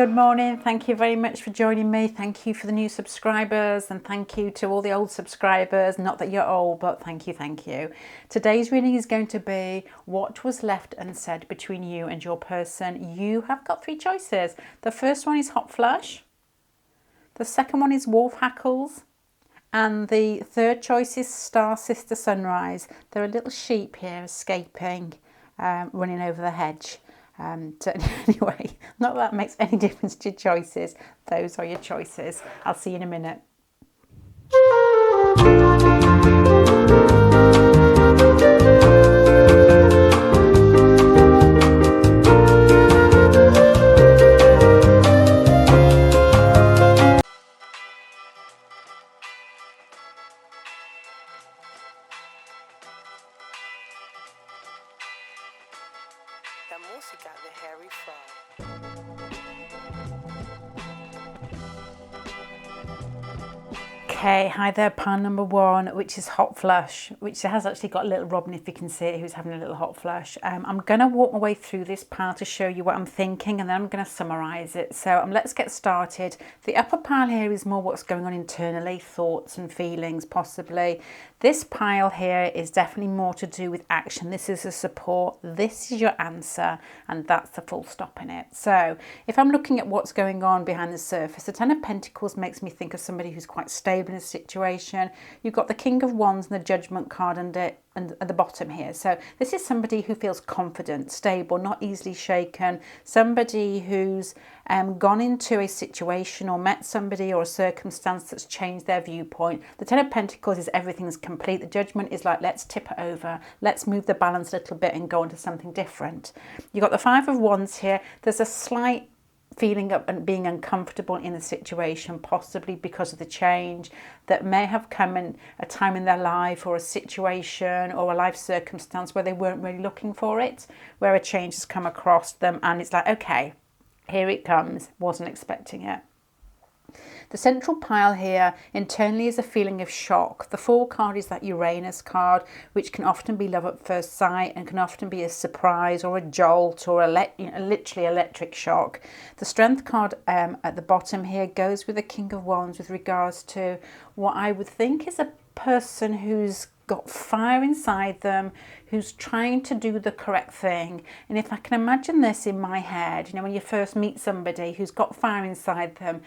good morning. Thank you very much for joining me. Thank you for the new subscribers, and thank you to all the old subscribers. Not that you're old, but thank you, thank you. Today's reading is going to be what was left unsaid between you and your person. You have got three choices. The first one is hot flush. The second one is wolf hackles. And the third choice is Star Sister Sunrise. There are little sheep here escaping, running over the hedge. So anyway, not that makes any difference to your choices. Those are your choices. I'll see you in a minute. La música de Harry Fraud. Okay, hi there, pile number one, which is hot flush, which has actually got a little Robin, if you can see it, who's having a little hot flush. I'm going to walk my way through this pile to show you what I'm thinking, and then I'm going to summarise it. So let's get started. The upper pile here is more what's going on internally, thoughts and feelings possibly. This pile here is definitely more to do with action. This is a support. This is your answer, and that's the full stop in it. So if I'm looking at what's going on behind the surface, the Ten of Pentacles makes me think of somebody who's quite stable in a situation. You've got the King of Wands and the Judgment card and at the bottom here. So this is somebody who feels confident, stable, not easily shaken, somebody who's gone into a situation or met somebody or a circumstance that's changed their viewpoint. The Ten of Pentacles is everything's complete. The Judgment is like, let's tip it over, let's move the balance a little bit and go into something different. You've got the Five of Wands here. There's a slight feeling of being uncomfortable in the situation, possibly because of the change that may have come in a time in their life or a situation or a life circumstance where they weren't really looking for it, where a change has come across them and it's like, okay, here it comes, wasn't expecting it. The central pile here internally is a feeling of shock. The Fool card is that Uranus card, which can often be love at first sight and can often be a surprise or a jolt or a literally electric shock. The Strength card at the bottom here goes with the King of Wands with regards to what I would think is a person who's got fire inside them, who's trying to do the correct thing. And if I can imagine this in my head, you know, when you first meet somebody who's got fire inside them,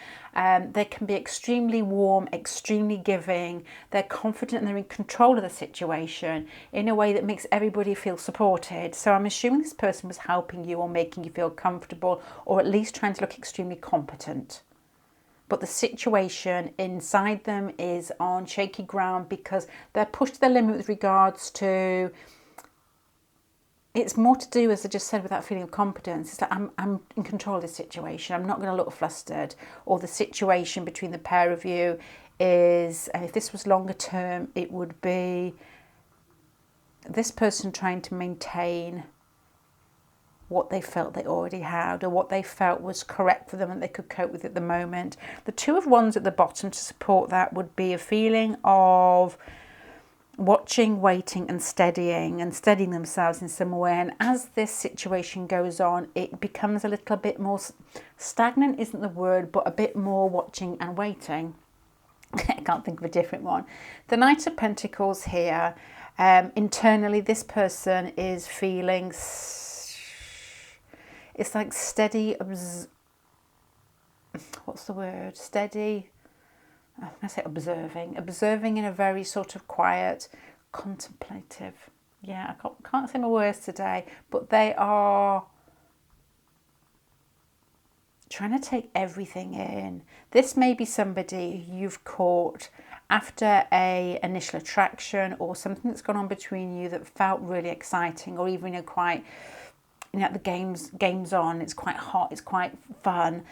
they can be extremely warm, extremely giving, they're confident and they're in control of the situation in a way that makes everybody feel supported. So I'm assuming this person was helping you or making you feel comfortable, or at least trying to look extremely competent. But the situation inside them is on shaky ground because they're pushed to the limit with regards to, it's more to do, as I just said, with that feeling of competence. It's like, I'm in control of this situation. I'm not going to look flustered. Or the situation between the pair of you is, and if this was longer term, it would be this person trying to maintain what they felt they already had or what they felt was correct for them and they could cope with at the moment. The Two of Wands at the bottom to support that would be a feeling of watching, waiting and steadying themselves in some way. And as this situation goes on, it becomes a little bit more stagnant, isn't the word, but a bit more watching and waiting. I can't think of a different one. The Knight of Pentacles here, internally this person is feeling, it's like steady, what's the word? Steady, I'm going to say observing in a very sort of quiet, contemplative. Yeah, I can't say my words today, but they are trying to take everything in. This may be somebody you've caught after a initial attraction or something that's gone on between you that felt really exciting, or even quite, the game's on, it's quite hot, it's quite fun.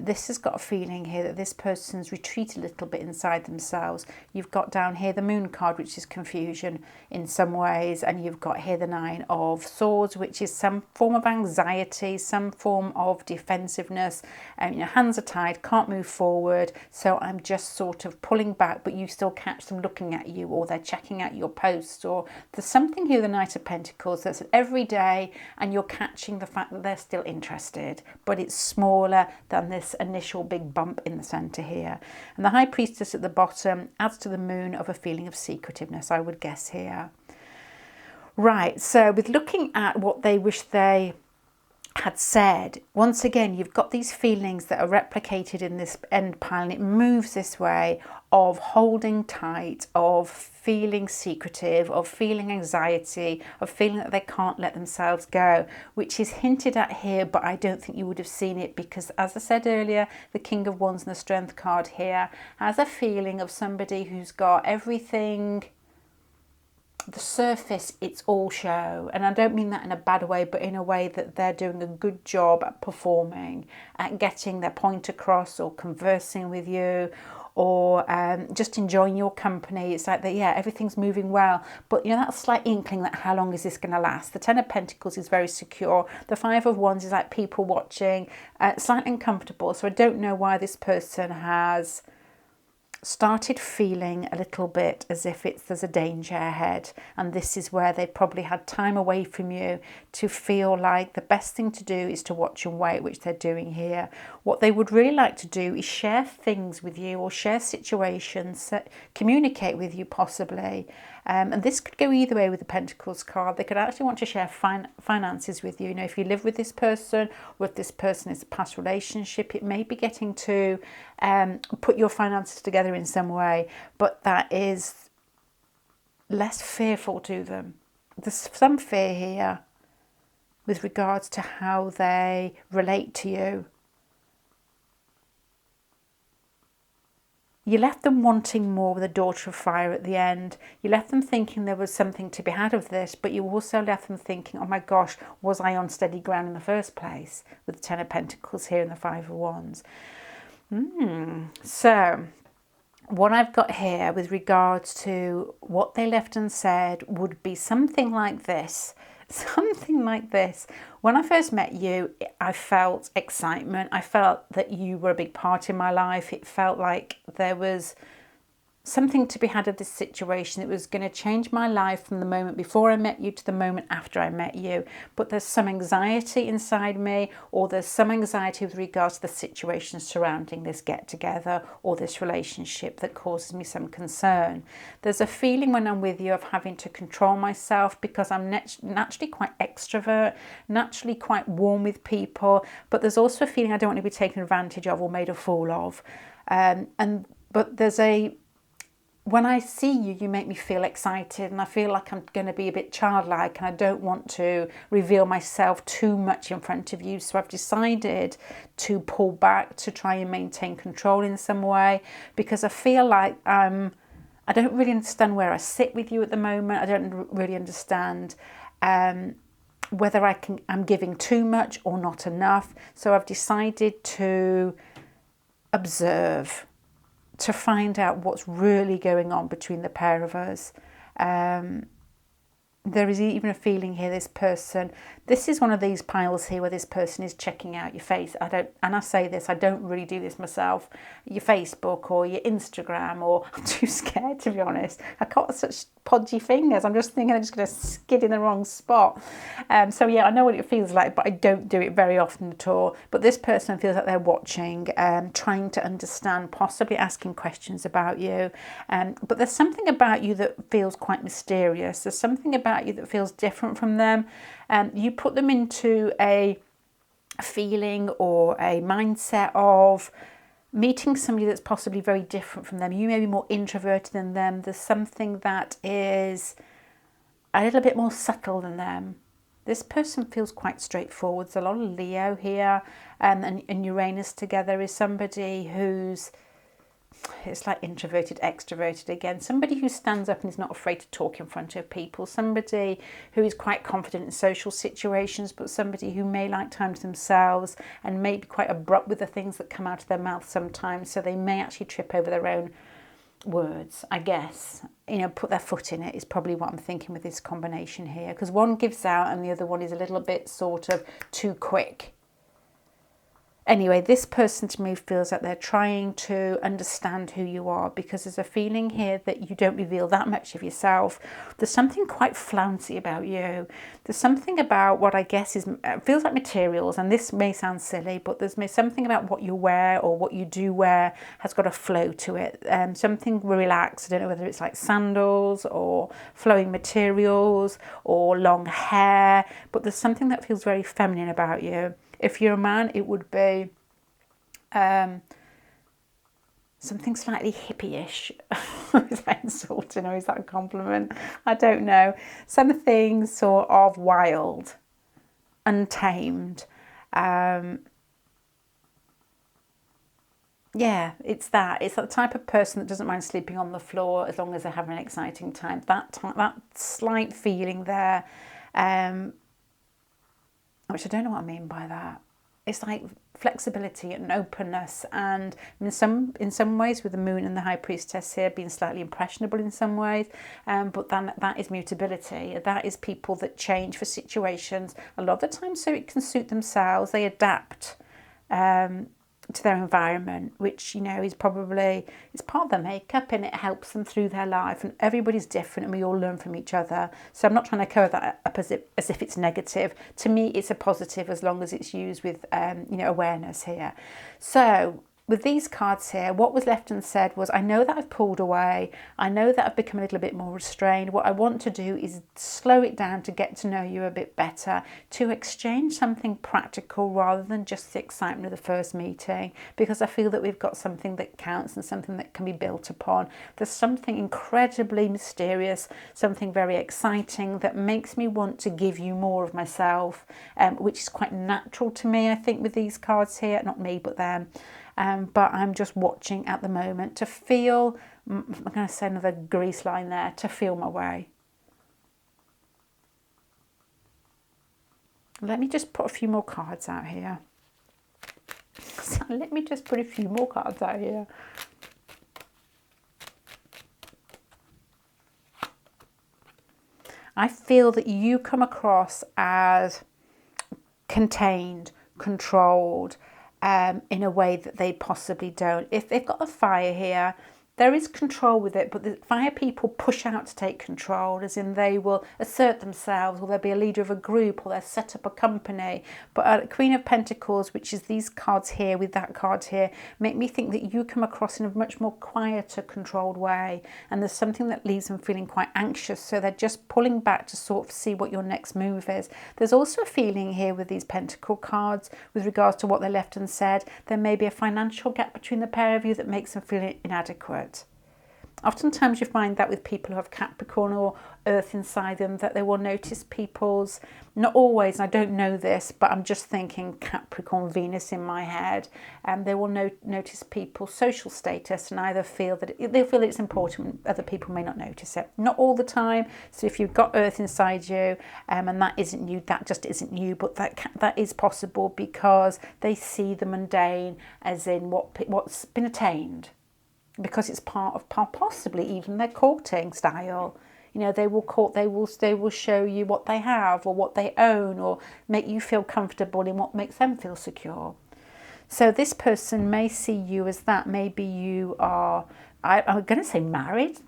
This has got a feeling here that this person's retreated a little bit inside themselves. You've got down here the Moon card, which is confusion in some ways, and you've got here the Nine of Swords, which is some form of anxiety, some form of defensiveness. Hands are tied, can't move forward, so I'm just sort of pulling back, but you still catch them looking at you, or they're checking out your posts, or there's something here, the Knight of Pentacles, that's every day, and you're catching the fact that they're still interested, but it's smaller. than this initial big bump in the centre here. And the High Priestess at the bottom adds to the moon of a feeling of secretiveness, I would guess here. Right, so with looking at what they wish they had said, once again, you've got these feelings that are replicated in this end pile, and it moves this way of holding tight, of feeling secretive, of feeling anxiety, of feeling that they can't let themselves go, which is hinted at here, but I don't think you would have seen it because, as I said earlier, the King of Wands and the Strength card here has a feeling of somebody who's got everything. The surface, it's all show, and I don't mean that in a bad way, but in a way that they're doing a good job at performing, at getting their point across, or conversing with you, or just enjoying your company. It's like that, yeah, everything's moving well, but you know, that slight inkling that how long is this going to last? The Ten of Pentacles is very secure. The Five of Wands is like people watching, slightly uncomfortable. So I don't know why this person has started feeling a little bit as if there's a danger ahead, and this is where they probably had time away from you to feel like the best thing to do is to watch and wait, which they're doing here. What they would really like to do is share things with you, or share situations, communicate with you possibly, and this could go either way with the Pentacles card. They could actually want to share finances with you. You know, if you live with this person, or if this person is a past relationship, it may be getting to put your finances together in some way, but that is less fearful to them. There's some fear here with regards to how they relate to you. You left them wanting more with a Daughter of Fire at the end. You left them thinking there was something to be had of this, but you also left them thinking, oh my gosh, was I on steady ground in the first place? With the Ten of Pentacles here and the Five of Wands. So what I've got here with regards to what they left unsaid would be something like this. Something like this. When I first met you, I felt excitement. I felt that you were a big part in my life. It felt like there was something to be had of this situation. It was going to change my life from the moment before I met you to the moment after I met you. But there's some anxiety inside me, or there's some anxiety with regards to the situation surrounding this get together or this relationship that causes me some concern. There's a feeling when I'm with you of having to control myself because I'm naturally quite extrovert, naturally quite warm with people, but there's also a feeling I don't want to be taken advantage of or made a fool of. But there's when I see you, you make me feel excited, and I feel like I'm going to be a bit childlike, and I don't want to reveal myself too much in front of you. So I've decided to pull back to try and maintain control in some way, because I feel like I don't really understand where I sit with you at the moment. I don't really understand whether I'm giving too much or not enough. So I've decided to observe, to find out what's really going on between the pair of us. There is even a feeling here, this is one of these piles here where this person is checking out your face. I say this, I don't really do this myself. Your Facebook or your Instagram, or I'm too scared to be honest. I got such podgy fingers. I'm just thinking I'm just going to skid in the wrong spot. So yeah, I know what it feels like, but I don't do it very often at all. But this person feels like they're watching, trying to understand, possibly asking questions about you. But there's something about you that feels quite mysterious. There's something about you that feels different from them. You put them into a feeling or a mindset of meeting somebody that's possibly very different from them. You may be more introverted than them. There's something that is a little bit more subtle than them. This person feels quite straightforward. There's a lot of Leo here, and Uranus together is somebody who's, it's like introverted, extroverted again. Somebody who stands up and is not afraid to talk in front of people. Somebody who is quite confident in social situations, but somebody who may like time to themselves and may be quite abrupt with the things that come out of their mouth sometimes. So they may actually trip over their own words, I guess. You know, put their foot in it is probably what I'm thinking with this combination here. Because one gives out and the other one is a little bit sort of too quick. Anyway, this person to me feels like they're trying to understand who you are, because there's a feeling here that you don't reveal that much of yourself. There's something quite flouncy about you. There's something about what I guess is feels like materials, and this may sound silly, but there's something about what you wear or what you do wear has got a flow to it. Something relaxed. I don't know whether it's like sandals or flowing materials or long hair, but there's something that feels very feminine about you. If you're a man, it would be something slightly hippie-ish. Is that insulting or is that a compliment? I don't know. Something sort of wild, untamed. Yeah, it's that. It's that type of person that doesn't mind sleeping on the floor as long as they're having an exciting time. That slight feeling there. Which I don't know what I mean by that. It's like flexibility and openness, and in some ways with the moon and the high priestess here being slightly impressionable in some ways, but then that is mutability. That is people that change for situations a lot of the time so it can suit themselves. They adapt to their environment, which, you know, is probably, it's part of their makeup and it helps them through their life, and everybody's different and we all learn from each other. So I'm not trying to cover that up as if it's negative. To me, it's a positive as long as it's used with you know, awareness here. So with these cards here, what was left unsaid was, I know that I've pulled away. I know that I've become a little bit more restrained. What I want to do is slow it down to get to know you a bit better, to exchange something practical rather than just the excitement of the first meeting, because I feel that we've got something that counts and something that can be built upon. There's something incredibly mysterious, something very exciting that makes me want to give you more of myself, which is quite natural to me, I think, with these cards here. Not me, but them. But I'm just watching at the moment to feel, I'm going to say another grease line there, to feel my way. Let me just put a few more cards out here. Let me just put a few more cards out here. I feel that you come across as contained, controlled, in a way that they possibly don't. If they've got the fire here, there is control with it, but the fire people push out to take control, as in they will assert themselves, or they'll be a leader of a group, or they'll set up a company. But Queen of Pentacles, which is these cards here with that card here, make me think that you come across in a much more quieter, controlled way. And there's something that leaves them feeling quite anxious, so they're just pulling back to sort of see what your next move is. There's also a feeling here with these Pentacle cards with regards to what they left unsaid. There may be a financial gap between the pair of you that makes them feel inadequate. Oftentimes you find that with people who have Capricorn or Earth inside them, that they will notice people's, not always, and I don't know this, but I'm just thinking Capricorn Venus in my head, and they will notice people's social status and either feel that they'll feel that it's important, other people may not notice it. Not all the time. So if you've got Earth inside you, and that isn't you, that just isn't you, but that is possible because they see the mundane as in what's been attained, because it's part of possibly even their courting style. You know, they will show you what they have or what they own, or make you feel comfortable in what makes them feel secure. So this person may see you as that. Maybe you are, I'm going to say married.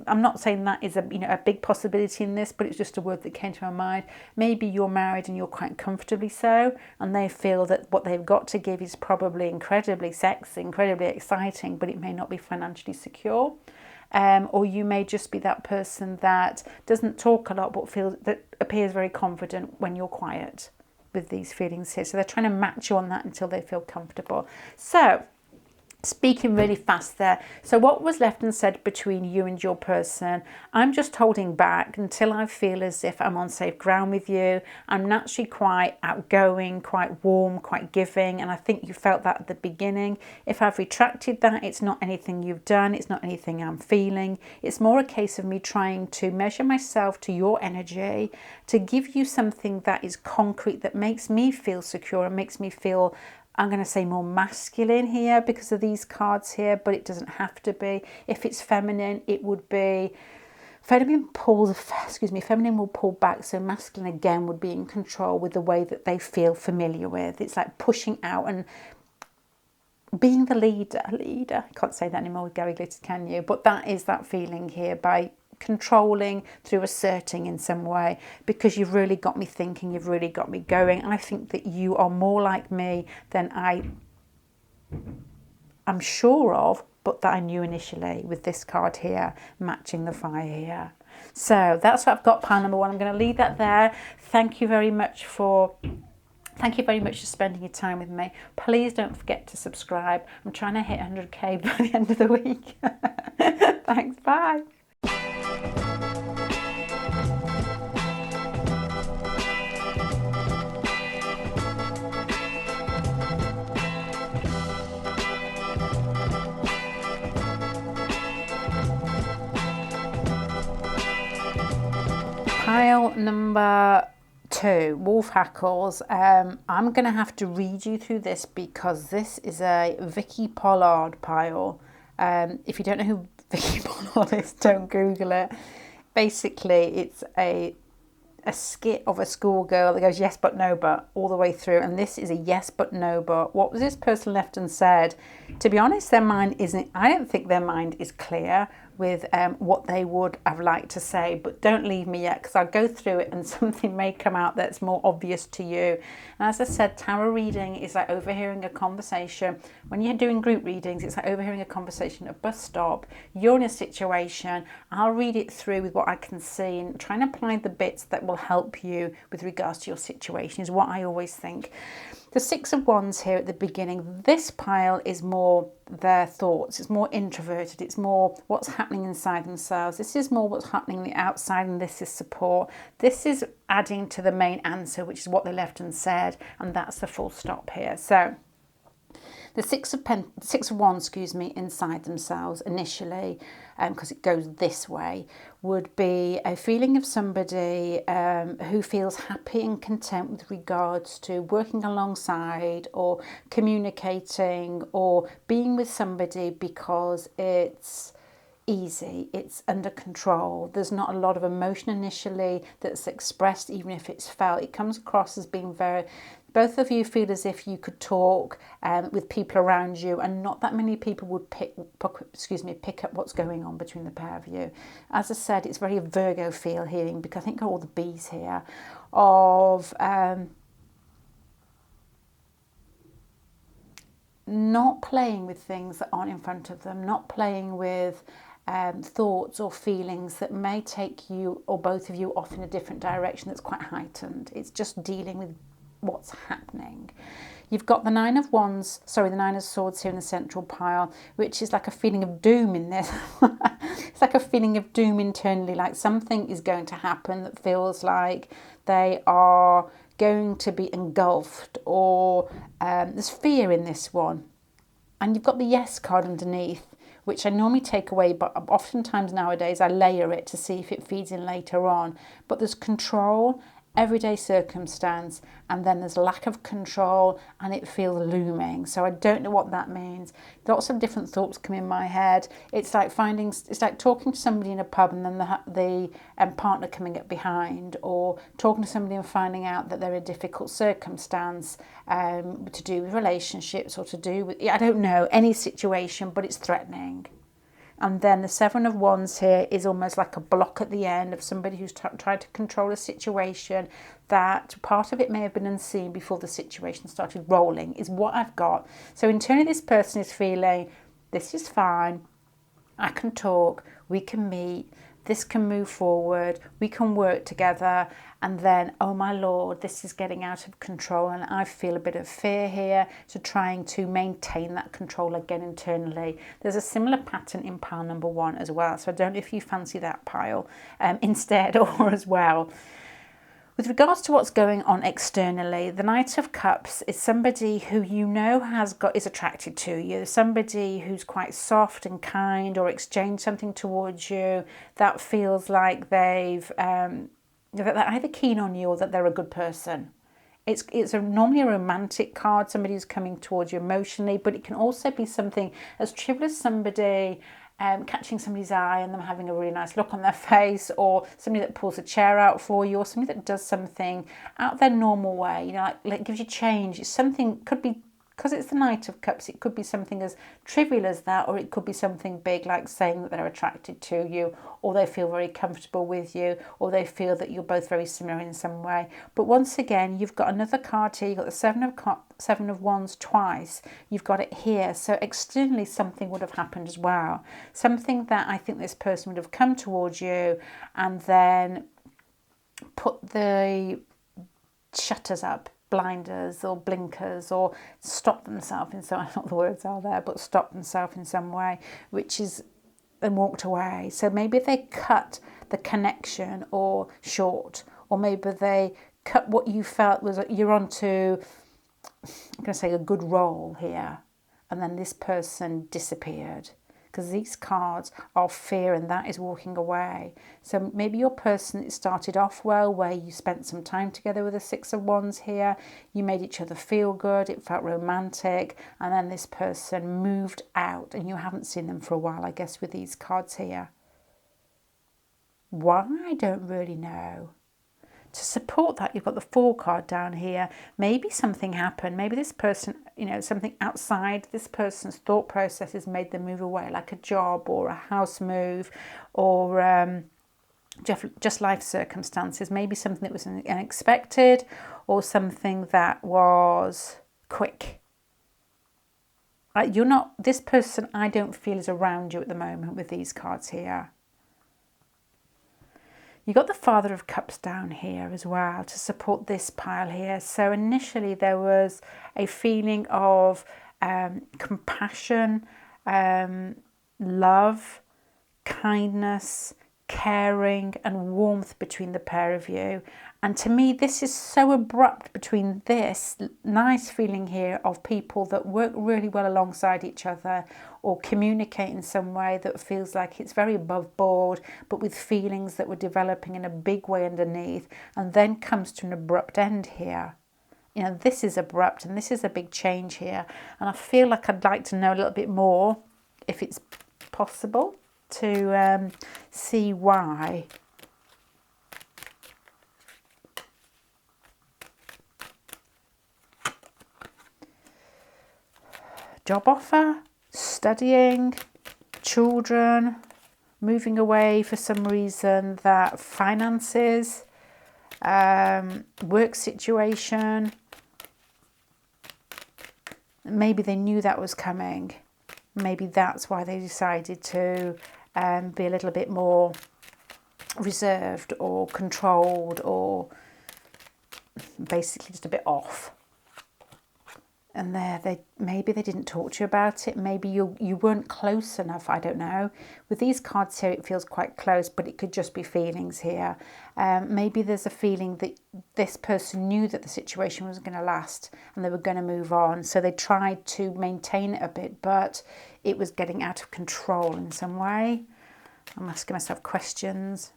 I'm not saying that is a big possibility in this, but it's just a word that came to my mind. Maybe you're married and you're quite comfortably so, and they feel that what they've got to give is probably incredibly sexy, incredibly exciting, but it may not be financially secure. Or you may just be that person that doesn't talk a lot but appears very confident when you're quiet with these feelings here. So they're trying to match you on that until they feel comfortable. So speaking really fast there. So what was left unsaid between you and your person? I'm just holding back until I feel as if I'm on safe ground with you. I'm naturally quite outgoing, quite warm, quite giving, and I think you felt that at the beginning. If I've retracted that, it's not anything you've done, it's not anything I'm feeling. It's more a case of me trying to measure myself to your energy, to give you something that is concrete, that makes me feel secure and makes me feel, I'm going to say, more masculine here because of these cards here, but it doesn't have to be. If it's feminine, it would be feminine will pull back, so masculine again would be in control with the way that they feel familiar with. It's like pushing out and being the leader. I can't say that anymore with Gary Glitter, can you? But that is that feeling here, by controlling through asserting in some way, because you've really got me thinking, you've really got me going. I think that you are more like me than I'm sure of, but that I knew initially, with this card here matching the fire here. So that's what I've got, pile number 1. I'm going to leave that there. Thank you very much for spending your time with me. Please don't forget to subscribe. I'm trying to hit 100k by the end of the week. Thanks, bye. Pile number 2, Wolf Hackles. I'm going to have to read you through this because this is a Vicky Pollard pile. If you don't know who Vicky Pollard is, don't Google it. Basically, it's a skit of a schoolgirl that goes yes but no but all the way through, and this is a yes but no but. What was this person left unsaid? To be honest, their mind isn't, I don't think their mind is clear with what they would have liked to say, but don't leave me yet, because I'll go through it and something may come out that's more obvious to you. And as I said, tarot reading is like overhearing a conversation. When you're doing group readings, it's like overhearing a conversation at a bus stop. You're in a situation, I'll read it through with what I can see and try and apply the bits that will help you with regards to your situation, is what I always think. The 6 of Wands here at the beginning, this pile is more their thoughts. It's more introverted. It's more what's happening inside themselves. This is more what's happening on the outside, and this is support. This is adding to the main answer, which is what they left unsaid, and that's the full stop here. So the Six of Wands, inside themselves initially, because it goes this way, would be a feeling of somebody who feels happy and content with regards to working alongside or communicating or being with somebody because it's easy, it's under control. There's not a lot of emotion initially that's expressed, even if it's felt. It comes across as being very, both of you feel as if you could talk with people around you, and not that many people would pick up what's going on between the pair of you. As I said, it's very Virgo feel here, because I think all the B's here of not playing with things that aren't in front of them, not playing with thoughts or feelings that may take you or both of you off in a different direction that's quite heightened. It's just dealing with what's happening. You've got the Nine of Swords here in the central pile, which is like a feeling of doom in this. It's like a feeling of doom internally, like something is going to happen that feels like they are going to be engulfed, or there's fear in this one. And you've got the Yes card underneath, which I normally take away, but oftentimes nowadays I layer it to see if it feeds in later on. But there's control, everyday circumstance, and then there's lack of control, and it feels looming. So I don't know what that means. Lots of different thoughts come in my head. It's like talking to somebody in a pub, and then the partner coming up behind, or talking to somebody and finding out that they're in a difficult circumstance to do with relationships, or to do with, I don't know, any situation, but it's threatening. And then the Seven of Wands here is almost like a block at the end of somebody who's tried to control a situation, that part of it may have been unseen before the situation started rolling, is what I've got. So internally this person is feeling, this is fine, I can talk, we can meet, this can move forward, we can work together. And then, oh my Lord, this is getting out of control, and I feel a bit of fear here, so trying to maintain that control again internally. There's a similar pattern in pile number 1 as well, so I don't know if you fancy that pile instead or as well. With regards to what's going on externally, the Knight of Cups is somebody who you know is attracted to you, somebody who's quite soft and kind, or exchange something towards you that feels like they're either keen on you or that they're a good person. It's normally a romantic card, somebody who's coming towards you emotionally, but it can also be something as trivial as somebody catching somebody's eye and them having a really nice look on their face, or somebody that pulls a chair out for you, or somebody that does something out of their normal way, you know, like gives you change. It's something, could be, because it's the Knight of Cups, it could be something as trivial as that, or it could be something big like saying that they're attracted to you, or they feel very comfortable with you, or they feel that you're both very similar in some way. But once again, you've got another card here. You've got the Seven of Wands twice. You've got it here. So externally something would have happened as well. Something that I think this person would have come towards you and then put the shutters up, blinders or blinkers, or stop themselves in some, I don't know what the words are there, but stop themselves in some way, which is, and walked away. So maybe they cut the connection or short, or maybe they cut what you felt was, you're onto, I'm going to say, a good roll here, and then this person disappeared. Because these cards are fear, and that is walking away. So maybe your person, it started off well, where you spent some time together with the Six of Wands here. You made each other feel good. It felt romantic. And then this person moved out, and you haven't seen them for a while, I guess, with these cards here. Why? I don't really know. To support that, you've got the Four card down here. Maybe something happened. Maybe this person, you know, something outside this person's thought processes made them move away, like a job or a house move, or just life circumstances. Maybe something that was unexpected, or something that was quick. You're not, this person, I don't feel, is around you at the moment with these cards here. You got the Father of Cups down here as well to support this pile here. So initially there was a feeling of compassion, love, kindness, caring and warmth between the pair of you. And to me, this is so abrupt between this nice feeling here of people that work really well alongside each other, or communicate in some way that feels like it's very above board, but with feelings that were developing in a big way underneath, and then comes to an abrupt end here. You know, this is abrupt, and this is a big change here. And I feel like I'd like to know a little bit more, if it's possible, to see why. Job offer, studying, children, moving away for some reason, that finances, work situation. Maybe they knew that was coming. Maybe that's why they decided to be a little bit more reserved or controlled, or basically just a bit off. And maybe they didn't talk to you about it. Maybe you weren't close enough. I don't know. With these cards here, it feels quite close, but it could just be feelings here. Maybe there's a feeling that this person knew that the situation was going to last and they were going to move on. So they tried to maintain it a bit, but it was getting out of control in some way. I'm asking myself questions.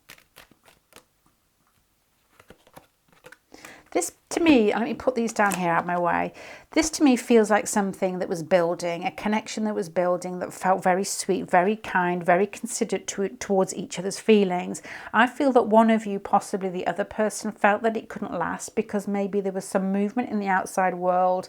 This, to me, let me put these down here out of my way. This, to me, feels like something that was building, a connection that was building, that felt very sweet, very kind, very considerate towards each other's feelings. I feel that one of you, possibly the other person, felt that it couldn't last because maybe there was some movement in the outside world,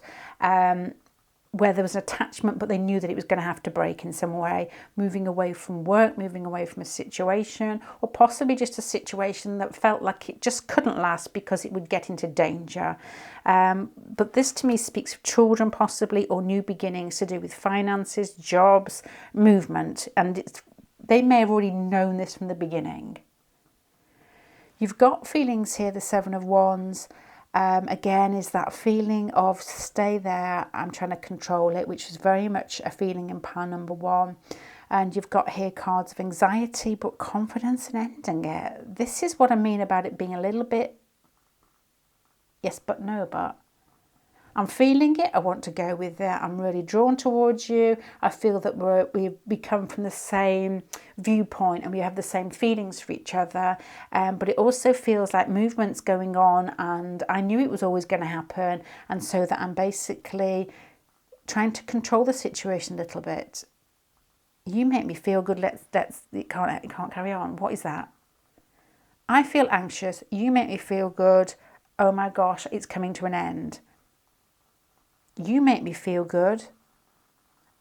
where there was an attachment, but they knew that it was going to have to break in some way, moving away from work, moving away from a situation, or possibly just a situation that felt like it just couldn't last because it would get into danger. But this to me speaks of children possibly, or new beginnings to do with finances, jobs, movement, and they may have already known this from the beginning. You've got feelings here, the Seven of Wands. Again, is that feeling of stay there, I'm trying to control it, which is very much a feeling in pile number one. And you've got here cards of anxiety, but confidence and ending it. This is what I mean about it being a little bit yes, but no, but. I'm feeling it. I want to go with it. I'm really drawn towards you. I feel that we come from the same viewpoint and we have the same feelings for each other. But it also feels like movement's going on, and I knew it was always going to happen. And so that I'm basically trying to control the situation a little bit. You make me feel good. It can't carry on. What is that? I feel anxious. You make me feel good. Oh my gosh, it's coming to an end. You make me feel good.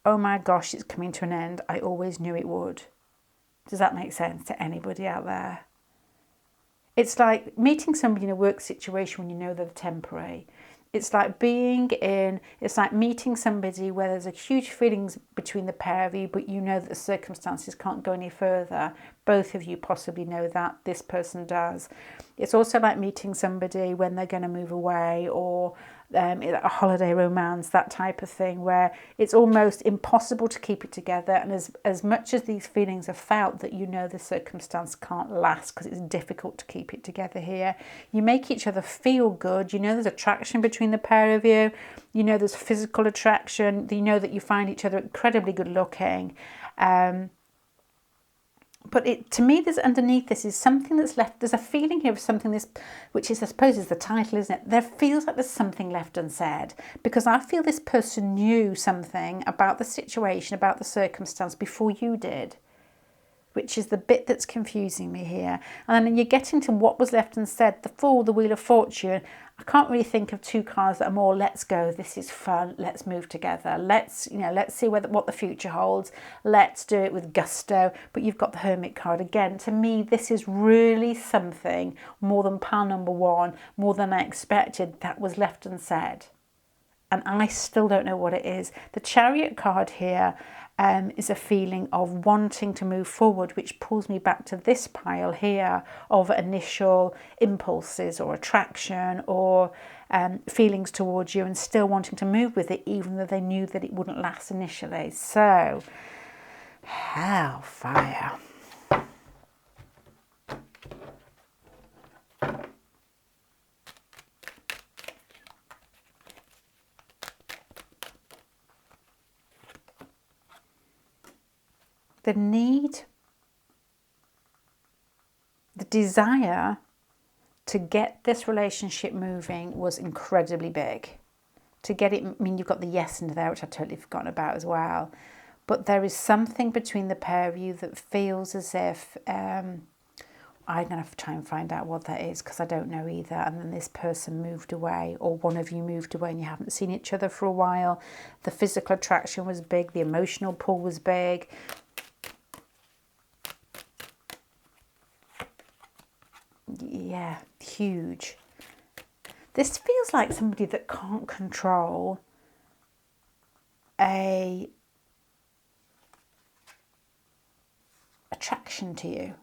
Oh my gosh, it's coming to an end. I always knew it would. Does that make sense to anybody out there? It's like meeting somebody in a work situation when you know they're temporary. It's like meeting somebody where there's a huge feelings between the pair of you, but you know that the circumstances can't go any further. Both of you possibly know that. This person does. It's also like meeting somebody when they're going to move away, or a holiday romance, that type of thing, where it's almost impossible to keep it together. And as much as these feelings are felt, that you know the circumstance can't last because it's difficult to keep it together here. You make each other feel good. You know there's attraction between the pair of you. You know there's physical attraction. You know that you find each other incredibly good looking. But to me, there's underneath this is something that's left. There's a feeling here of something which is, I suppose, is the title, isn't it? There feels like there's something left unsaid, because I feel this person knew something about the situation, about the circumstance before you did, which is the bit that's confusing me here. And then you get into what was left unsaid, the Fool, the Wheel of Fortune. I can't really think of two cards that are more, let's go, this is fun, let's move together, let's see what the future holds, let's do it with gusto. But you've got the Hermit card again. To me, this is really something more than pile number one, more than I expected, that was left unsaid. And I still don't know what it is. The Chariot card here is a feeling of wanting to move forward, which pulls me back to this pile here of initial impulses or attraction or feelings towards you, and still wanting to move with it, even though they knew that it wouldn't last initially. So, hellfire. The need, the desire to get this relationship moving was incredibly big. To get it, I mean, you've got the yes into there, which I've totally forgotten about as well. But there is something between the pair of you that feels as if, I'm going to have to try and find out what that is, because I don't know either. And then this person moved away, or one of you moved away and you haven't seen each other for a while. The physical attraction was big. The emotional pull was big. Yeah, huge. This feels like somebody that can't control a attraction to you,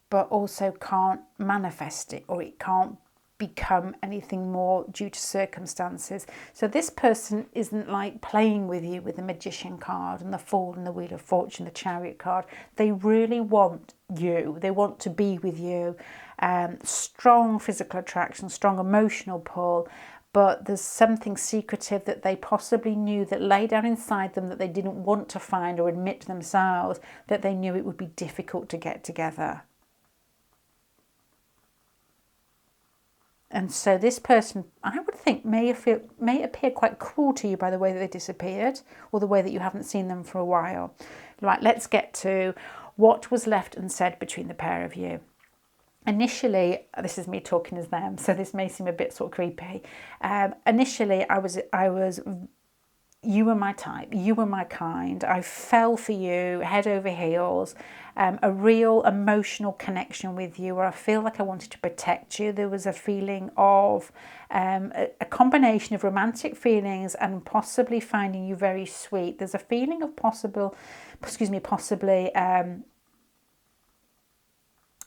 but also can't manifest it, or it can't become anything more due to circumstances. So this person isn't like playing with you with the Magician card and the Fool and the Wheel of Fortune, the Chariot card. They really want you. They want to be with you. Strong physical attraction, strong emotional pull, but there's something secretive that they possibly knew that lay down inside them that they didn't want to find or admit to themselves, that they knew it would be difficult to get together. And so this person, I would think, may appear quite cruel to you by the way that they disappeared, or the way that you haven't seen them for a while. Right, let's get to what was left unsaid between the pair of you. Initially, this is me talking as them, so this may seem a bit sort of creepy. Initially, you were my type, you were my kind. I fell for you head over heels. A real emotional connection with you, where I feel like I wanted to protect you. There was a feeling of a combination of romantic feelings and possibly finding you very sweet. There's a feeling of possibly,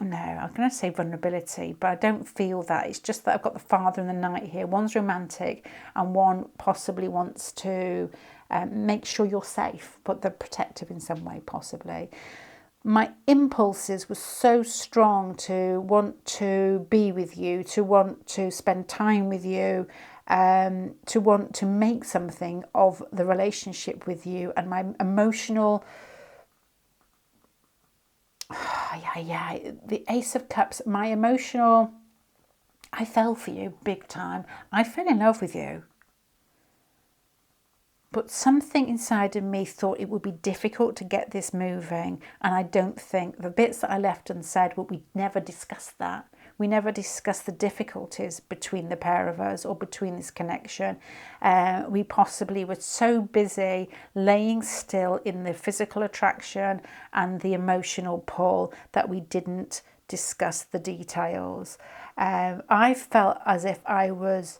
no, I'm going to say vulnerability, but I don't feel that. It's just that I've got the Father and the Knight here. One's romantic and one possibly wants to make sure you're safe, but they're protective in some way, possibly. My impulses were so strong to want to be with you, to want to spend time with you, to want to make something of the relationship with you, and my emotional... the Ace of Cups, my emotional, I fell for you big time. I fell in love with you. But something inside of me thought it would be difficult to get this moving. And I don't think the bits that I left unsaid, but we never discussed that. We never discussed the difficulties between the pair of us or between this connection. We possibly were so busy laying still in the physical attraction and the emotional pull that we didn't discuss the details. I felt as if I was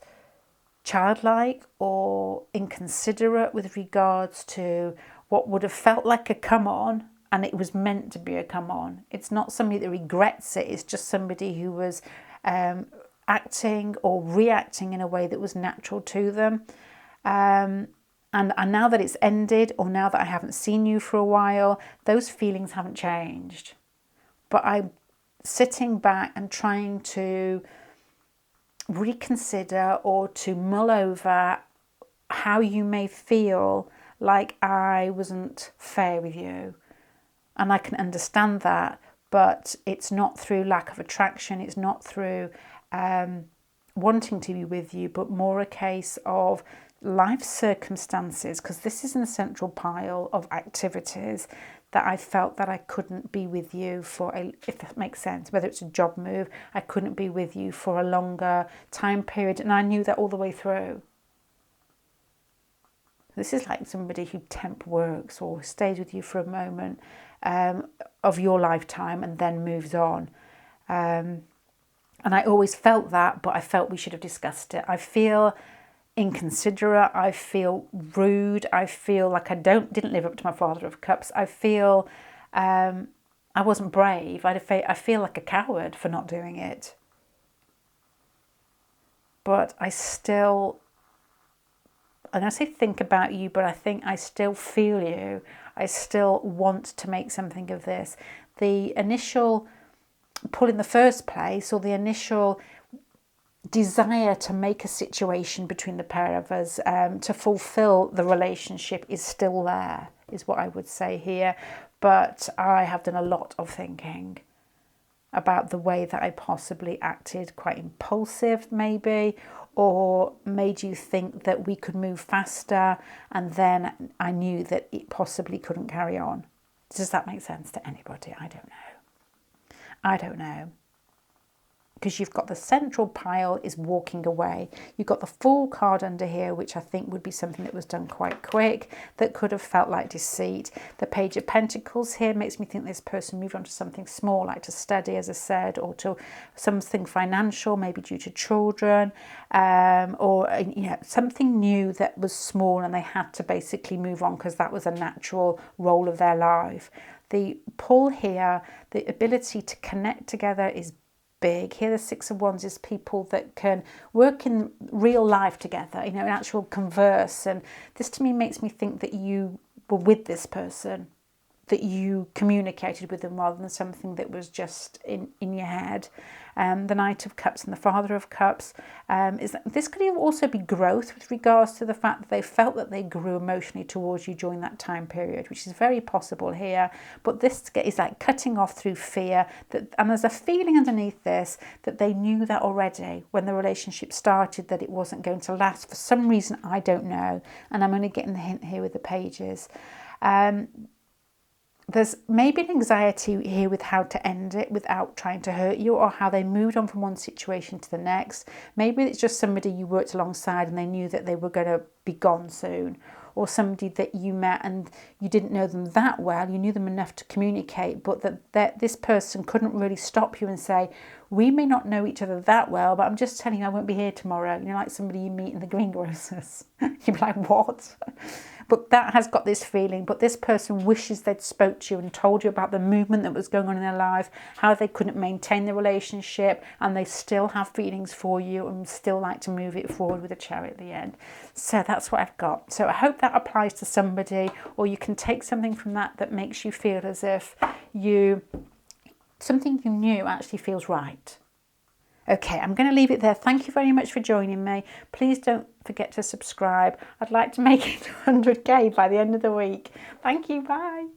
childlike or inconsiderate with regards to what would have felt like a come on, and it was meant to be a come on. It's not somebody that regrets it, it's just somebody who was acting or reacting in a way that was natural to them. And now that it's ended, or now that I haven't seen you for a while, those feelings haven't changed. But I'm sitting back and trying to reconsider or to mull over how you may feel like I wasn't fair with you. And I can understand that, but it's not through lack of attraction, it's not through wanting to be with you, but more a case of life circumstances, because this is in the central pile of activities that I felt that I couldn't be with you for, if that makes sense, whether it's a job move, I couldn't be with you for a longer time period, and I knew that all the way through. This is like somebody who temp works or stays with you for a moment of your lifetime and then moves on. And I always felt that, but I felt we should have discussed it. I feel inconsiderate, I feel rude, I feel like I didn't live up to my Father of Cups. I feel I wasn't brave. I feel like a coward for not doing it. But I still, and I say think about you, but I think I still feel you. I still want to make something of this. The initial pull in the first place, or the initial desire to make a situation between the pair of us, to fulfill the relationship, is still there, is what I would say here. But I have done a lot of thinking about the way that I possibly acted, quite impulsive maybe, or made you think that we could move faster, and then I knew that it possibly couldn't carry on. Does that make sense to anybody? I don't know. Because you've got the central pile is walking away. You've got the Fool card under here, which I think would be something that was done quite quick, that could have felt like deceit. The Page of Pentacles here makes me think this person moved on to something small, like to study, as I said, or to something financial, maybe due to children, or something new that was small, and they had to basically move on because that was a natural role of their life. The pull here, the ability to connect together, is big. Here the Six of Wands is people that can work in real life together, an actual converse. And this to me makes me think that you were with this person, that you communicated with them rather than something that was just in your head. The Knight of Cups and the Father of Cups is that this could also be growth with regards to the fact that they felt that they grew emotionally towards you during that time period, which is very possible here. But this is like cutting off through fear, and there's a feeling underneath this that they knew that already when the relationship started, that it wasn't going to last for some reason, I don't know, and I'm only getting the hint here with the pages. There's maybe an anxiety here with how to end it without trying to hurt you, or how they moved on from one situation to the next. Maybe it's just somebody you worked alongside and they knew that they were going to be gone soon, or somebody that you met and you didn't know them that well. You knew them enough to communicate, but that this person couldn't really stop you and say, we may not know each other that well, but I'm just telling you I won't be here tomorrow. Like somebody you meet in the greengrocers. You'd be like, what? But that has got this feeling, but this person wishes they'd spoke to you and told you about the movement that was going on in their life, how they couldn't maintain the relationship, and they still have feelings for you and still like to move it forward with a Chariot at the end. So that's what I've got. So I hope that applies to somebody, or you can take something from that makes you feel as if something you knew actually feels right. Okay, I'm going to leave it there. Thank you very much for joining me. Please don't forget to subscribe. I'd like to make it 100k by the end of the week. Thank you. Bye.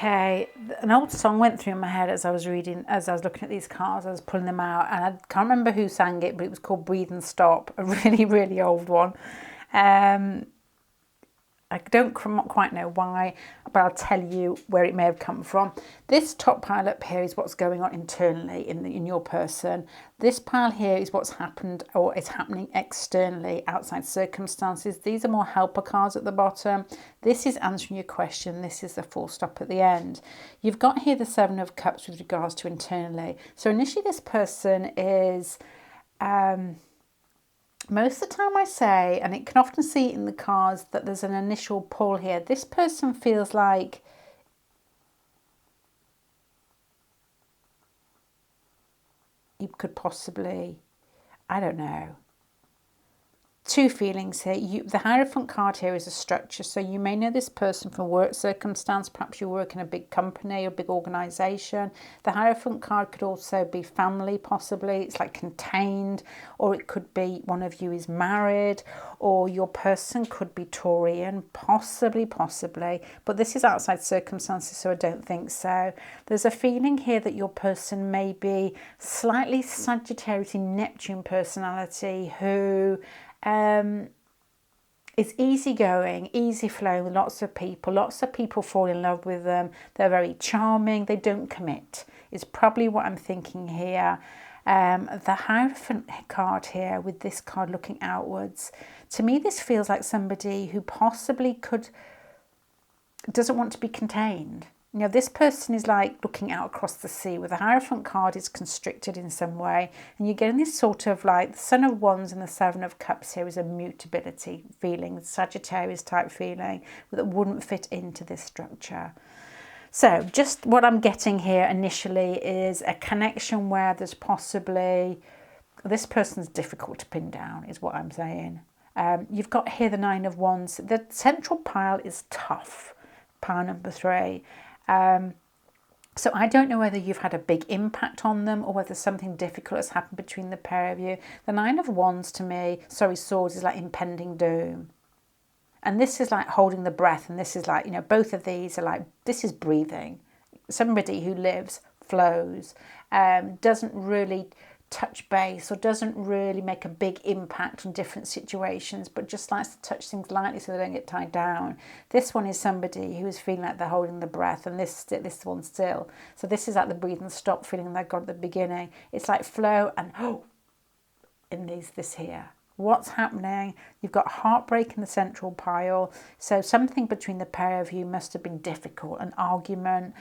Okay, an old song went through my head as I was looking at these cards, I was pulling them out, and I can't remember who sang it, but it was called Breathe and Stop, a really, really old one. I don't quite know why, but I'll tell you where it may have come from. This top pile up here is what's going on internally in your person. This pile here is what's happened or is happening externally, outside circumstances. These are more helper cards at the bottom. This is answering your question. This is the full stop at the end. You've got here the Seven of Cups with regards to internally. So initially this person is... most of the time I say, and it can often see in the cards, that there's an initial pull here. This person feels like you could possibly, I don't know. Two feelings here. The Hierophant card here is a structure. So you may know this person from work circumstance. Perhaps you work in a big company or big organisation. The Hierophant card could also be family, possibly. It's like contained. Or it could be one of you is married. Or your person could be Taurian. Possibly. But this is outside circumstances, so I don't think so. There's a feeling here that your person may be slightly Sagittarius Neptune personality who... it's easygoing, easy flowing with lots of people fall in love with them. They're very charming, they don't commit is probably what I'm thinking here. The Hierophant card here with this card looking outwards, to me this feels like somebody who possibly doesn't want to be contained. You know, this person is like looking out across the sea, where the Hierophant card is constricted in some way. And you're getting this sort of like the Son of Wands and the Seven of Cups here is a mutability feeling, Sagittarius type feeling that wouldn't fit into this structure. So just what I'm getting here initially is a connection where there's possibly, this person's difficult to pin down is what I'm saying. You've got here the Nine of Wands. The central pile is tough, pile number 3. So I don't know whether you've had a big impact on them or whether something difficult has happened between the pair of you. The Nine of Wands to me, Swords, is like impending doom. And this is like holding the breath. And this is like, you know, both of these are like, this is breathing. Somebody who lives, flows, doesn't really touch base or doesn't really make a big impact on different situations, but just likes to touch things lightly so they don't get tied down. This one is somebody who is feeling like they're holding the breath, and this one still. So this is like the breathe and stop feeling that I got at the beginning. It's like flow and in this here. What's happening? You've got heartbreak in the central pile. So something between the pair of you must have been difficult, an argument,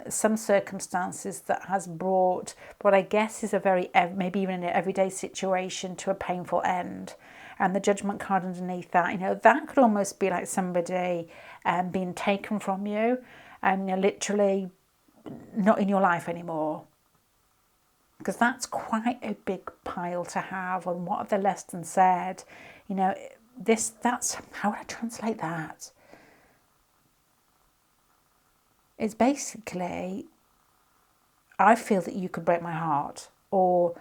some circumstances that has brought what I guess is a very, maybe even an everyday situation to a painful end. And the Judgment card underneath that, you know, that could almost be like somebody being taken from you and you're literally not in your life anymore. Because that's quite a big pile to have on what have they less than said. You know, that's, how would I translate that? It's basically, I feel that you could break my heart, or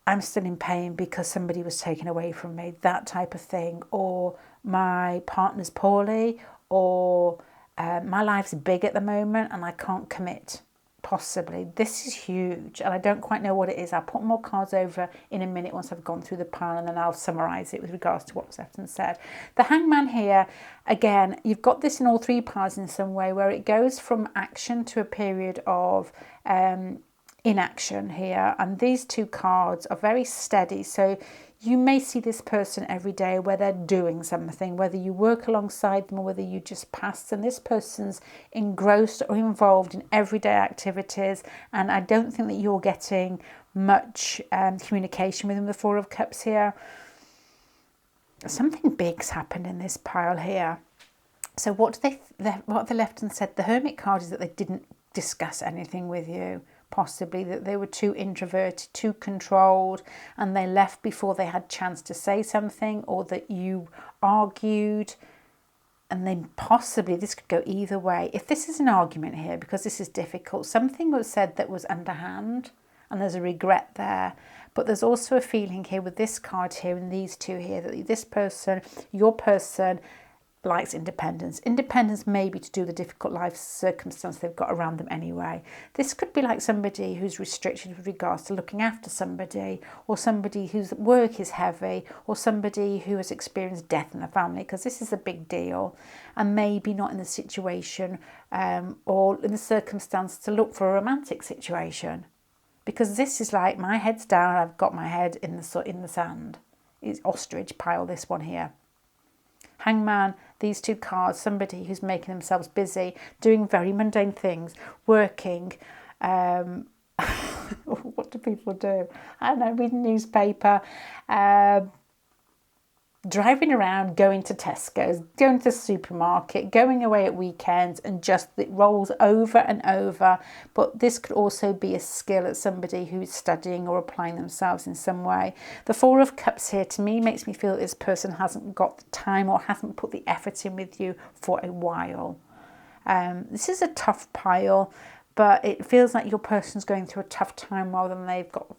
I'm still in pain because somebody was taken away from me, that type of thing, or my partner's poorly, or my life's big at the moment and I can't commit. Possibly. This is huge and I don't quite know what it is. I'll put more cards over in a minute once I've gone through the pile, and then I'll summarise it with regards to what's left unsaid. The Hangman here, again, you've got this in all 3 piles in some way, where it goes from action to a period of inaction here, and these 2 cards are very steady. So you may see this person every day where they're doing something, whether you work alongside them or whether you just pass them. This person's engrossed or involved in everyday activities, and I don't think that you're getting much communication with them. The Four of Cups here. Something big's happened in this pile here. So what they left unsaid, the Hermit card, is that they didn't discuss anything with you. Possibly that they were too introverted, too controlled, and they left before they had chance to say something, or that you argued. And then possibly this could go either way. If this is an argument here, because this is difficult, something was said that was underhand and there's a regret there. But there's also a feeling here with this card here and these 2 here that this person, your person, likes independence. Independence may be to do the difficult life circumstance they've got around them anyway. This could be like somebody who's restricted with regards to looking after somebody, or somebody whose work is heavy, or somebody who has experienced death in the family, because this is a big deal, and maybe not in the situation or in the circumstance to look for a romantic situation. Because this is like, my head's down, I've got my head in the sand. It's ostrich pile, this one here. Hangman, these two cards, somebody who's making themselves busy, doing very mundane things, working. What do people do? I don't know, reading newspaper, driving around, going to Tesco's, going to the supermarket, going away at weekends, and just it rolls over and over. But this could also be a skill at somebody who's studying or applying themselves in some way. The Four of Cups here to me makes me feel that this person hasn't got the time or hasn't put the effort in with you for a while. This is a tough pile, but it feels like your person's going through a tough time rather than they've got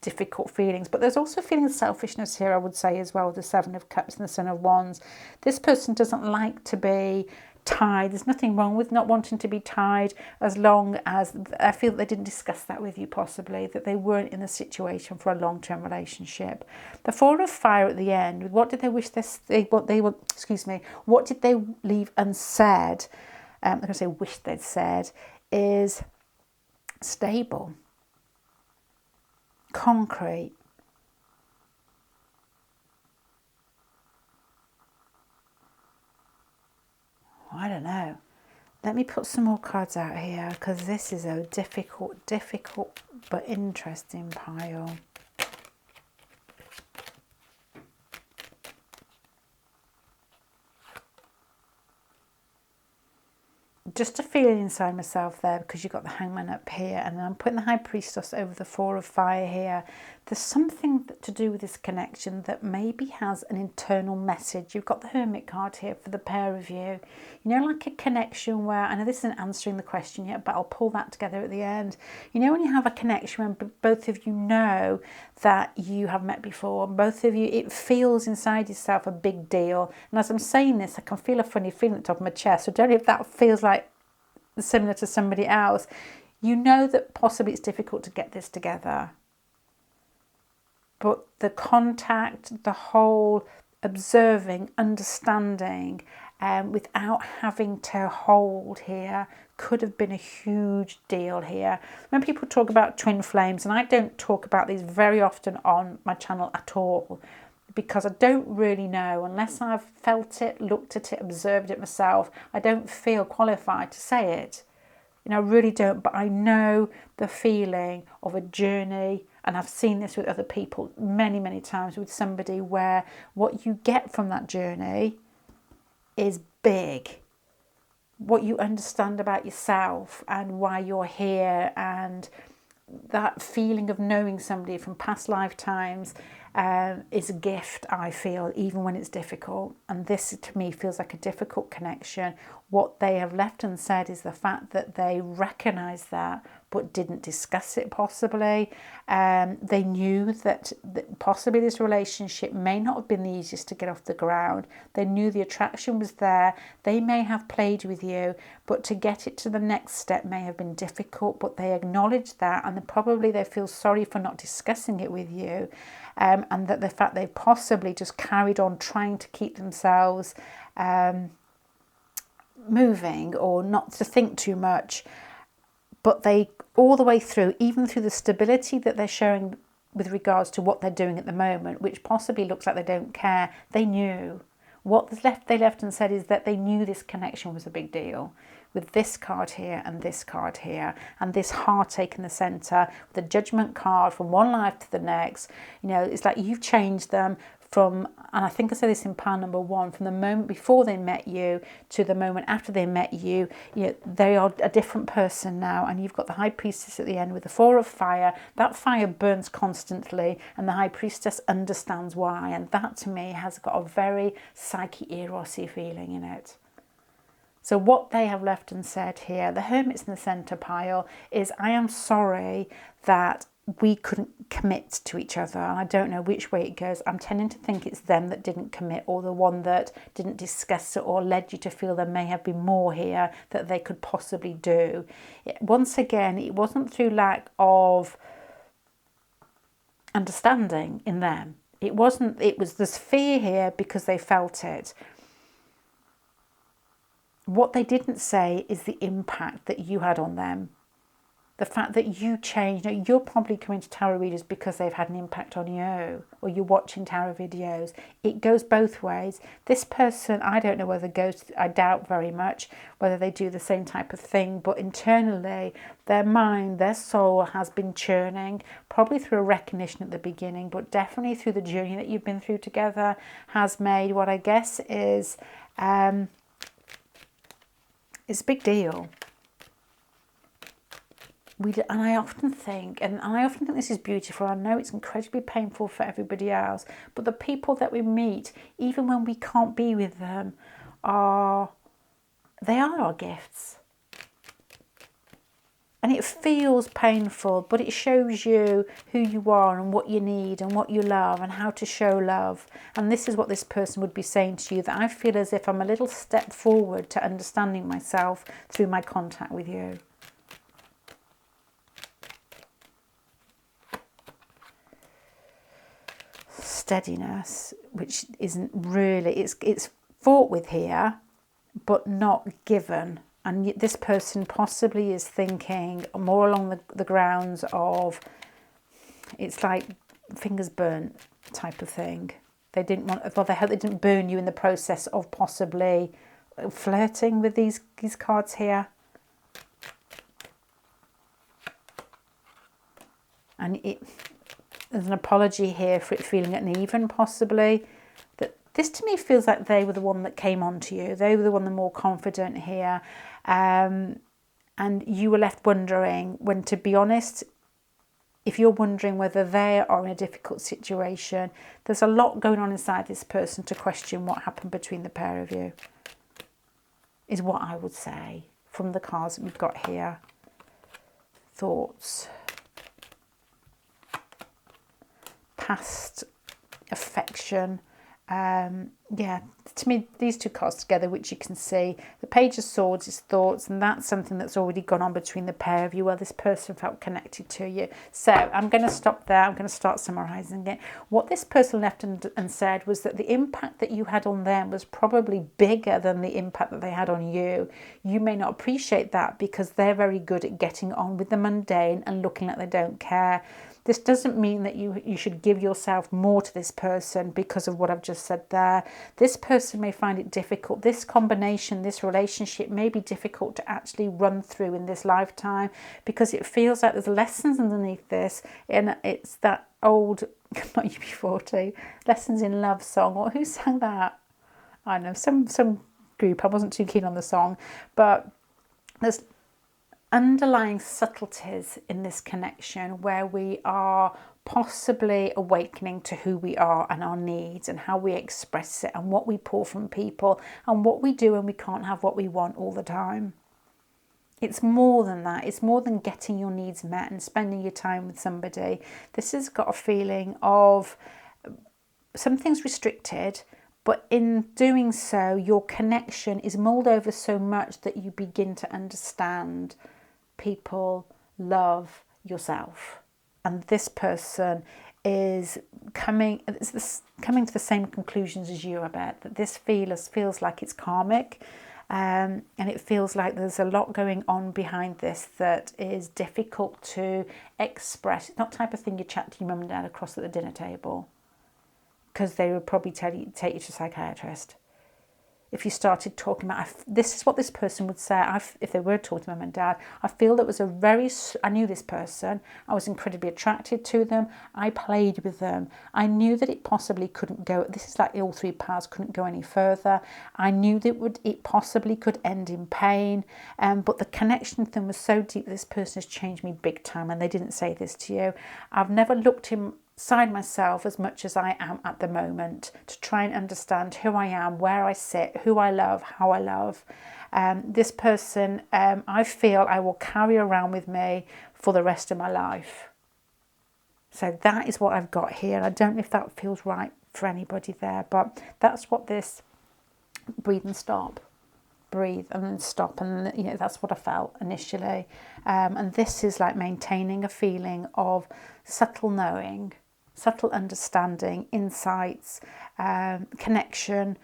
difficult feelings. But there's also a feeling of selfishness here, I would say, as well, the Seven of Cups and the Son of Wands. This person doesn't like to be tied. There's nothing wrong with not wanting to be tied, as long as I feel that they didn't discuss that with you, possibly, that they weren't in a situation for a long-term relationship. The Four of Fire at the end, what did they wish what did they leave unsaid? I'm going to say wish they'd said, is stable, concrete. I don't know. Let me put some more cards out here, because this is a difficult but interesting pile. Just a feeling inside myself there, because you've got the Hangman up here, and then I'm putting the High Priestess over the Four of Fire here. There's something to do with this connection that maybe has an internal message. You've got the Hermit card here for the pair of you. You know, like a connection where, I know this isn't answering the question yet, but I'll pull that together at the end. You know, when you have a connection when both of you know that you have met before, both of you, it feels inside yourself a big deal. And as I'm saying this, I can feel a funny feeling at the top of my chest. So don't know if that feels like similar to somebody else. You know that possibly it's difficult to get this together. But the contact, the whole observing, understanding, without having to hold here, could have been a huge deal here. When people talk about twin flames, and I don't talk about these very often on my channel at all, because I don't really know, unless I've felt it, looked at it, observed it myself, I don't feel qualified to say it. You know, I really don't, but I know the feeling of a journey, and I've seen this with other people many, many times with somebody, where what you get from that journey is big. What you understand about yourself and why you're here, and that feeling of knowing somebody from past lifetimes is a gift, I feel, even when it's difficult. And this to me feels like a difficult connection. What they have left unsaid is the fact that they recognise that but didn't discuss it, possibly. They knew that possibly this relationship may not have been the easiest to get off the ground. They knew the attraction was there. They may have played with you, but to get it to the next step may have been difficult, but they acknowledge that, and probably they feel sorry for not discussing it with you. And that the fact they've possibly just carried on trying to keep themselves moving, or not to think too much. But they, all the way through, even through the stability that they're showing with regards to what they're doing at the moment, which possibly looks like they don't care, they knew. What they left unsaid is that they knew this connection was a big deal. With this card here and this card here, and this heartache in the centre, the Judgment card from one life to the next. You know, it's like you've changed them from, and I think I said this in pile number 1, from the moment before they met you to the moment after they met you. You know, they are a different person now, and you've got the High Priestess at the end with the Four of Fire. That fire burns constantly, and the High Priestess understands why, and that to me has got a very psyche erosy feeling in it. So what they have left unsaid here, the Hermit's in the centre pile, is I am sorry that we couldn't commit to each other, and I don't know which way it goes. I'm tending to think it's them that didn't commit, or the one that didn't discuss it, or led you to feel there may have been more here that they could possibly do. Once again, it wasn't through lack of understanding in them. It was this fear here because they felt it. What they didn't say is the impact that you had on them. The fact that you changed. You're probably coming to tarot readers because they've had an impact on you, or you're watching tarot videos. It goes both ways. This person, I don't know whether goes, I doubt very much whether they do the same type of thing, but internally their mind, their soul has been churning, probably through a recognition at the beginning, but definitely through the journey that you've been through together, has made what I guess is it's a big deal. And I often think this is beautiful. I know it's incredibly painful for everybody else, but the people that we meet, even when we can't be with them, they are our gifts. And it feels painful, but it shows you who you are and what you need and what you love and how to show love. And this is what this person would be saying to you, that I feel as if I'm a little step forward to understanding myself through my contact with you. Steadiness, which isn't really, it's fought with here, but not given. And this person possibly is thinking more along the grounds of, it's like fingers burnt type of thing. They didn't want, well, they hope they didn't burn you in the process of possibly flirting with these cards here. And there's an apology here for it feeling uneven, possibly. That this to me feels like they were the one that came on to you. They were the one the more confident here. And you were left wondering when, to be honest, if you're wondering whether they are in a difficult situation, there's a lot going on inside this person to question what happened between the pair of you, is what I would say from the cards that we've got here. Thoughts. Past affection. Yeah, to me, these two cards together, which you can see, the Page of Swords is thoughts, and that's something that's already gone on between the pair of you, where this person felt connected to you. So I'm going to stop there. I'm going to start summarising it. What this person left and said was that the impact that you had on them was probably bigger than the impact that they had on you. You may not appreciate that because they're very good at getting on with the mundane and looking like they don't care. This doesn't mean that you should give yourself more to this person because of what I've just said there. This person may find it difficult. This combination, this relationship may be difficult to actually run through in this lifetime because it feels like there's lessons underneath this. And it's that old, not UB40, Lessons in Love song. Or who sang that? I know, some group. I wasn't too keen on the song. But there's underlying subtleties in this connection where we are possibly awakening to who we are and our needs and how we express it and what we pull from people and what we do when we can't have what we want all the time. It's more than that. It's more than getting your needs met and spending your time with somebody. This has got a feeling of something's restricted, but in doing so, your connection is mulled over so much that you begin to understand people, love, yourself. And this person is coming to the same conclusions as you, I bet, that this feels like it's karmic, and it feels like there's a lot going on behind this that is difficult to express. It's not the type of thing you chat to your mum and dad across at the dinner table, because they would probably take you to a psychiatrist. If you started talking about, this is what this person would say, if they were talking to mum and dad, I feel that was I knew this person, I was incredibly attracted to them, I played with them, I knew that it possibly couldn't go, this is like all three paths couldn't go any further, I knew that it possibly could end in pain, but the connection with them was so deep that this person has changed me big time, and they didn't say this to you. I've never looked inside myself as much as I am at the moment to try and understand who I am, where I sit, who I love, how I love. This person, I feel I will carry around with me for the rest of my life. So that is what I've got here. I don't know if that feels right for anybody there, but that's what this breathe and stop, breathe and then stop, and you know, that's what I felt initially. And this is like maintaining a feeling of subtle knowing, subtle understanding, insights, connection,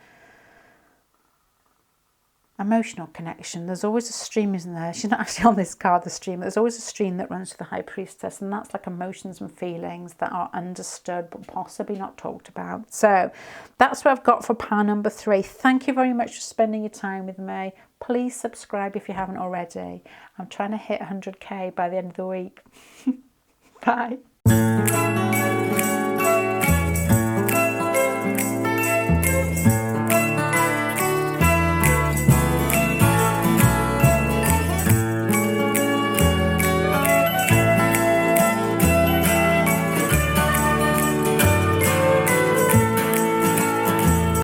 emotional connection. There's always a stream, isn't there? She's not actually on this card, the stream. There's always a stream that runs to the High Priestess, and that's like emotions and feelings that are understood but possibly not talked about. So that's what I've got for pile number 3. Thank you very much for spending your time with me. Please subscribe if you haven't already. I'm trying to hit 100k by the end of the week. Bye.